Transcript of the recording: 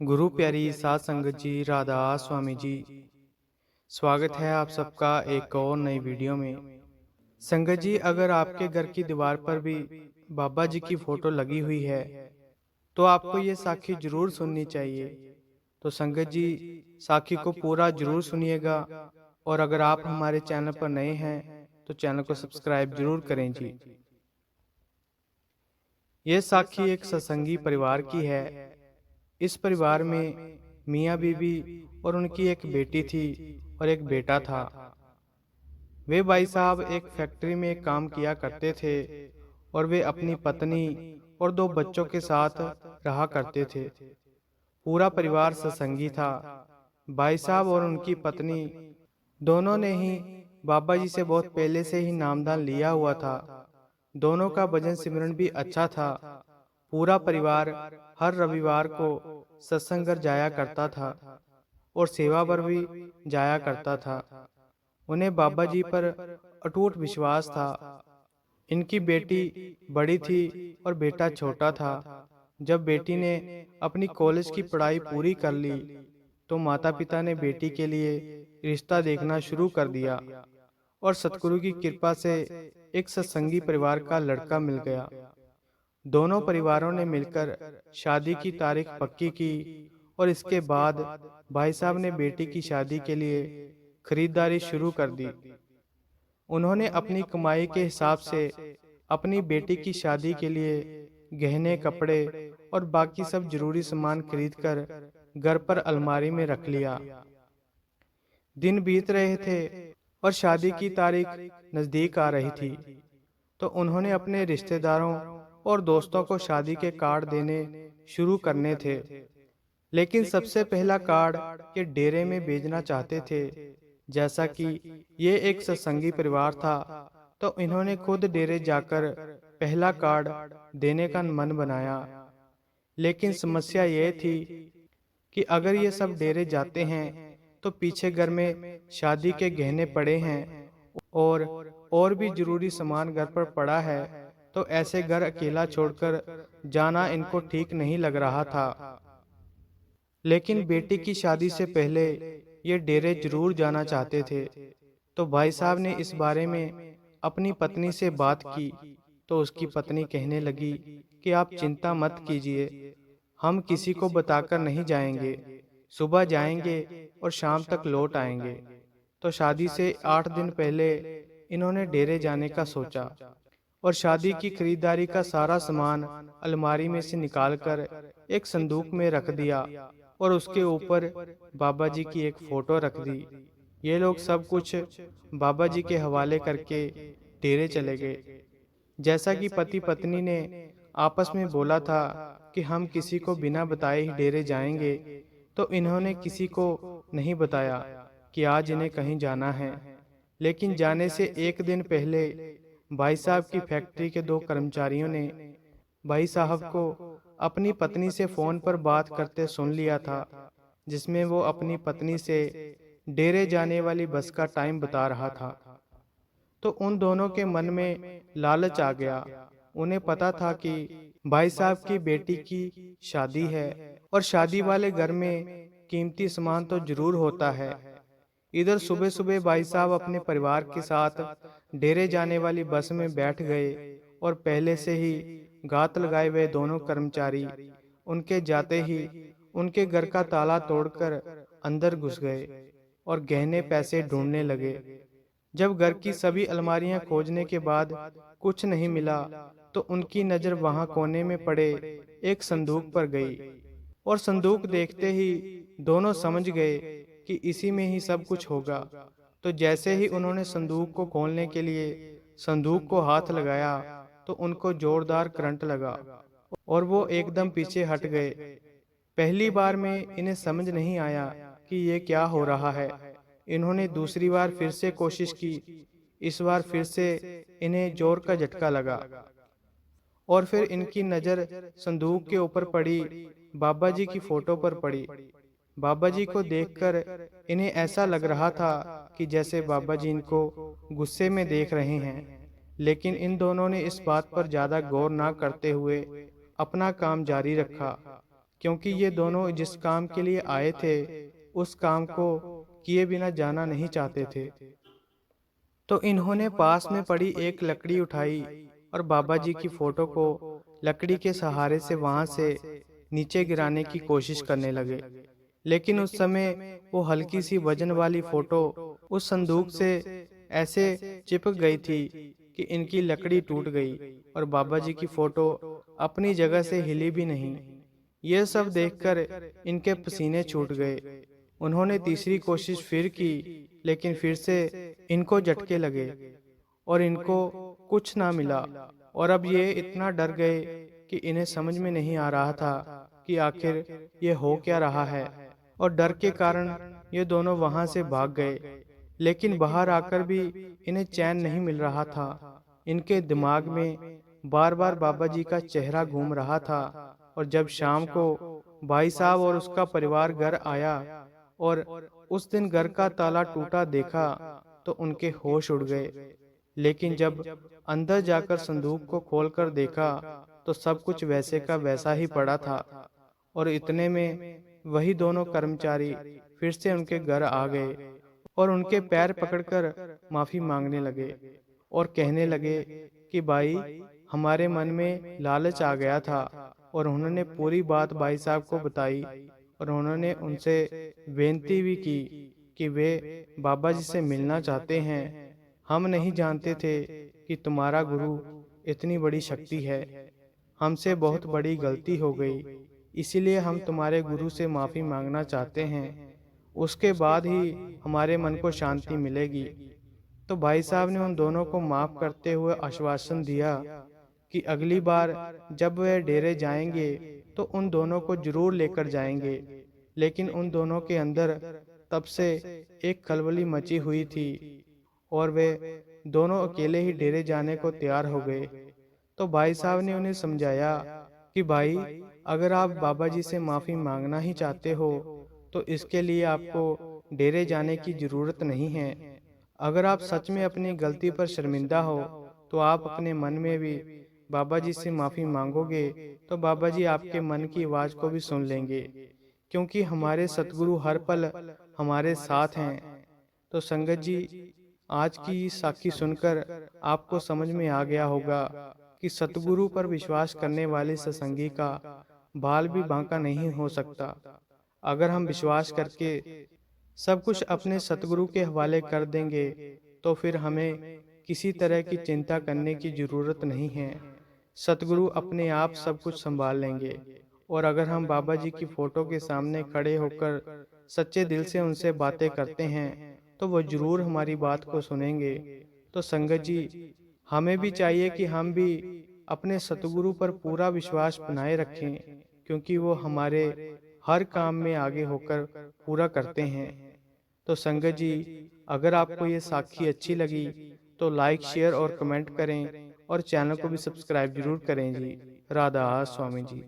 गुरु प्यारी सात संगत जी, राधा स्वामी जी। स्वागत है आप सबका एक और नई वीडियो में। संगत जी, अगर आपके घर की दीवार पर भी बाबा जी की फोटो लगी हुई है तो आपको ये साखी जरूर सुननी चाहिए। तो संगत जी, साखी को पूरा जरूर सुनिएगा। और अगर आप हमारे चैनल पर नए हैं तो चैनल को सब्सक्राइब जरूर करें जी। ये साखी एक सत्संगी परिवार की है। इस परिवार में मियाँ बीबी और उनकी एक बेटी थी और एक बेटा था। वे भाई साहब एक फैक्ट्री में काम किया करते थे और वे अपनी पत्नी और दो बच्चों के साथ रहा करते थे। पूरा परिवार सत्संगी था। भाई साहब और उनकी पत्नी दोनों ने ही बाबा जी से बहुत पहले से ही नामदान लिया हुआ था। दोनों का भजन सिमरन भी अच्छा था। पूरा परिवार हर रविवार को सत्संग घर जाया करता था और सेवा पर भी जाया करता था। उन्हें बाबा जी पर अटूट विश्वास था। इनकी बेटी बड़ी थी और बेटा छोटा था। जब बेटी ने अपनी कॉलेज की पढ़ाई पूरी कर ली तो माता पिता ने बेटी के लिए रिश्ता देखना शुरू कर दिया और सतगुरु की कृपा से एक सत्संगी परिवार का लड़का मिल गया। दोनों परिवारों ने मिलकर शादी की तारीख पक्की की और इसके बाद भाई साहब ने बेटी की शादी के लिए खरीदारी शुरू कर दी। उन्होंने अपनी कमाई के हिसाब से अपनी बेटी की शादी के लिए गहने, कपड़े और बाकी सब जरूरी सामान खरीदकर घर पर अलमारी में रख लिया। दिन बीत रहे थे और शादी की तारीख नजदीक आ रही थी, तो उन्होंने अपने रिश्तेदारों और दोस्तों को शादी के कार्ड देने शुरू करने थे। लेकिन सबसे पहला कार्ड ये डेरे में भेजना चाहते थे। जैसा कि ये एक सत्संगी परिवार था तो इन्होंने खुद डेरे जाकर पहला कार्ड देने का मन बनाया। लेकिन समस्या ये थी कि अगर ये सब डेरे जाते हैं तो पीछे घर में शादी के गहने पड़े हैं और और भी जरूरी सामान घर पर पड़ा है, तो ऐसे घर अकेला छोड़कर जाना इनको ठीक नहीं लग रहा था। लेकिन बेटी की शादी से पहले ये डेरे जरूर जाना चाहते थे। तो भाई साहब ने इस बारे में अपनी पत्नी से बात की तो उसकी पत्नी कहने लगी कि आप चिंता मत कीजिए, हम किसी को बताकर नहीं जाएंगे, सुबह जाएंगे और शाम तक लौट आएंगे। तो शादी से 8 दिन पहले इन्होंने डेरे जाने का सोचा और शादी की खरीदारी का सारा सामान अलमारी में से निकालकर एक संदूक में रख दिया और उसके ऊपर बाबा जी की एक फोटो रख दी। ये लोग सब कुछ बाबा जी के हवाले करके डेरे चले गए। जैसा कि पति पत्नी ने आपस में बोला था कि हम किसी को बिना बताए ही डेरे जाएंगे, तो इन्होंने किसी को नहीं बताया कि आज इन्हें कहीं जाना है। लेकिन जाने से एक दिन पहले भाई साहब की फैक्ट्री के दो कर्मचारियों ने भाई साहब को अपनी पत्नी से फोन पर बात करते सुन लिया था, जिसमें वो अपनी पत्नी से डेरे जाने वाली बस का टाइम बता रहा था। तो उन दोनों के मन में लालच आ गया। उन्हें पता था कि भाई साहब की बेटी की शादी है और शादी वाले घर में कीमती सामान तो जरूर होता है। इधर सुबह सुबह भाई साहब अपने परिवार के साथ डेरे जाने वाली बस में बैठ गए और पहले से ही घात लगाए हुए दोनों कर्मचारी उनके जाते ही उनके घर का ताला तोड़कर अंदर घुस गए और गहने पैसे ढूंढने लगे। जब घर की सभी अलमारियां खोजने के बाद कुछ नहीं मिला तो उनकी नज़र वहां कोने में पड़े एक संदूक पर गई और संदूक देखते ही दोनों समझ गए कि इसी में ही सब कुछ होगा। तो जैसे ही उन्होंने संदूक को खोलने के लिए संदूक को हाथ लगाया तो उनको जोरदार करंट लगा और वो एकदम पीछे हट गए। पहली बार में इन्हें समझ नहीं आया कि ये क्या हो रहा है। इन्होंने दूसरी बार फिर से कोशिश की। इस बार फिर से इन्हें जोर का झटका लगा और फिर इनकी नज़र संदूक के ऊपर पड़ी, बाबा जी की फोटो पर पड़ी। बाबा जी को देखकर इन्हें ऐसा लग रहा था कि जैसे बाबा जी इनको गुस्से में देख रहे हैं। लेकिन इन दोनों ने इस बात पर ज्यादा गौर ना करते हुए अपना काम जारी रखा। क्योंकि ये दोनों जिस काम के लिए आए थे उस काम को किए बिना जाना नहीं चाहते थे। तो इन्होंने पास में पड़ी एक लकड़ी उठाई और बाबा जी की फोटो को लकड़ी के सहारे से वहां से नीचे गिराने की कोशिश करने लगे। लेकिन उस समय वो हल्की सी वजन वाली फोटो उस संदूक से ऐसे चिपक गई थी कि इनकी लकड़ी टूट गई और बाबा जी की फोटो अपनी जगह से हिली भी नहीं। यह सब देखकर इनके पसीने छूट गए। उन्होंने तीसरी कोशिश फिर की, लेकिन फिर से इनको झटके लगे और इनको कुछ ना मिला। और अब ये इतना डर गए कि इन्हें समझ में नहीं आ रहा था कि आखिर ये हो क्या रहा है। और डर के कारण ये दोनों वहां से भाग गए। लेकिन बाहर आकर भी इन्हें चैन नहीं मिल रहा था। इनके दिमाग में बार बार बाबा जी का चेहरा घूम रहा था। और जब शाम को भाई साहब और उसका परिवार घर आया और उस दिन घर का ताला टूटा देखा तो उनके होश उड़ गए। लेकिन जब अंदर जाकर संदूक को खोलकर देखा तो सब कुछ वैसे का वैसा ही पड़ा था। और इतने में वही दोनों कर्मचारी फिर से उनके घर आ गए और उनके पैर पकड़कर माफी मांगने लगे और कहने लगे कि भाई, हमारे मन में लालच आ गया था। और उन्होंने पूरी बात भाई साहब को बताई और उन्होंने उनसे बेनती भी की कि वे बाबा जी से मिलना चाहते हैं। हम नहीं जानते थे कि तुम्हारा गुरु इतनी बड़ी शक्ति है। हमसे बहुत बड़ी गलती हो गई, इसीलिए हम तुम्हारे गुरु से माफ़ी मांगना चाहते हैं। उसके बाद ही हमारे मन को शांति मिलेगी। तो भाई साहब ने उन दोनों को माफ़ करते हुए आश्वासन दिया कि अगली बार जब वे डेरे जाएंगे तो उन दोनों को जरूर लेकर जाएंगे। लेकिन उन दोनों के अंदर तब से एक खलबली मची हुई थी और वे दोनों अकेले ही डेरे जाने को तैयार हो गए। तो भाई साहब ने उन्हें समझाया कि भाई, अगर आप बाबा जी से माफ़ी मांगना ही चाहते हो तो इसके लिए आपको डेरे जाने की ज़रूरत नहीं है। अगर आप सच में अपनी गलती पर शर्मिंदा हो तो आप अपने मन में भी बाबा जी से माफ़ी मांगोगे तो बाबा जी आपके मन की आवाज़ को भी सुन लेंगे, क्योंकि हमारे सतगुरु हर पल हमारे साथ हैं। तो संगत जी, आज की साखी सुनकर आपको समझ में आ गया होगा कि सतगुरु पर विश्वास करने वाले सत्संगी का बाल भी बांका नहीं हो सकता। अगर हम विश्वास करके सब कुछ अपने सतगुरु के हवाले कर देंगे तो फिर हमें किसी तरह की चिंता करने की जरूरत नहीं है। सतगुरु अपने आप सब कुछ संभाल लेंगे। और अगर हम बाबा जी की फोटो के सामने खड़े होकर सच्चे दिल से उनसे बातें करते हैं तो वो जरूर हमारी बात को सुनेंगे। तो संगत जी, हमें भी चाहिए कि हम भी अपने सतगुरु पर पूरा विश्वास बनाए रखें, क्योंकि वो हमारे हर काम में आगे होकर पूरा करते हैं। तो संगत जी, अगर आपको ये साखी अच्छी लगी तो लाइक, शेयर और कमेंट करें और चैनल को भी सब्सक्राइब जरूर करें जी। राधा स्वामी जी।